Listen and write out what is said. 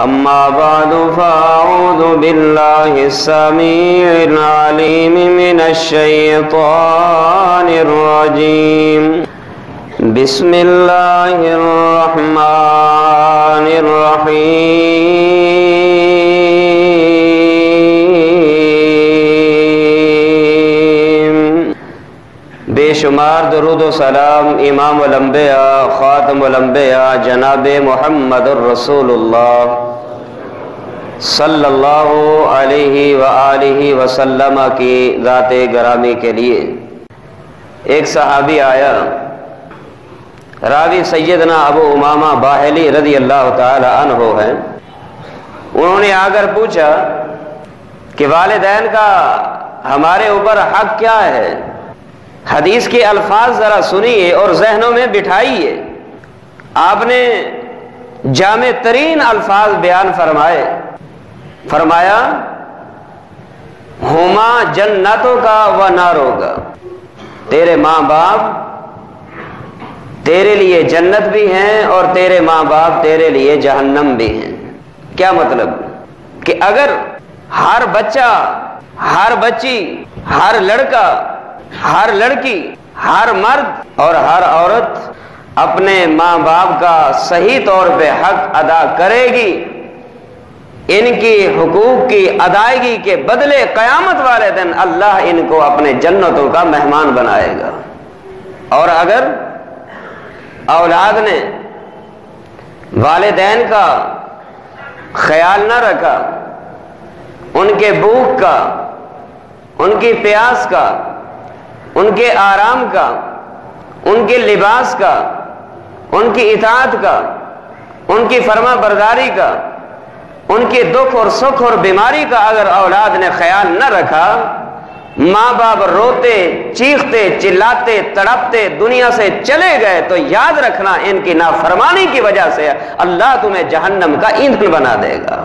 أما بعد فأعوذ بالله السميع العليم من الشيطان الرجيم بسم الله الرحمن الرحيم بے شمار درود و سلام امام الانبیاء خاتم الانبیاء جناب محمد الرسول اللہ صلی اللہ علیہ وآلہ وسلم کی ذات گرامی کے لیے۔ ایک صحابی آیا، راوی سیدنا ابو امامہ باہلی رضی اللہ تعالی عنہ ہیں۔ انہوں نے آ کر پوچھا کہ والدین کا ہمارے اوپر حق کیا ہے؟ حدیث کے الفاظ ذرا سنیے اور ذہنوں میں بٹھائیے۔ آپ نے جامع ترین الفاظ بیان فرمایا ہما جنتوں کا و ناروں کا، تیرے ماں باپ تیرے لیے جنت بھی ہیں اور تیرے ماں باپ تیرے لیے جہنم بھی ہیں۔ کیا مطلب؟ کہ اگر ہر بچہ، ہر بچی، ہر لڑکا، ہر لڑکی، ہر مرد اور ہر عورت اپنے ماں باپ کا صحیح طور پہ حق ادا کرے گی، ان کی حقوق کی ادائیگی کے بدلے قیامت والے دن اللہ ان کو اپنے جنتوں کا مہمان بنائے گا۔ اور اگر اولاد نے والدین کا خیال نہ رکھا، ان کے بھوک کا، ان کی پیاس کا، ان کے آرام کا، ان کے لباس کا، ان کی اطاعت کا، ان کی فرما برداری کا، ان کے دکھ اور سکھ اور بیماری کا اگر اولاد نے خیال نہ رکھا، ماں باپ روتے چیختے چلاتے تڑپتے دنیا سے چلے گئے تو یاد رکھنا ان کی نافرمانی کی وجہ سے اللہ تمہیں جہنم کا ایندھن بنا دے گا۔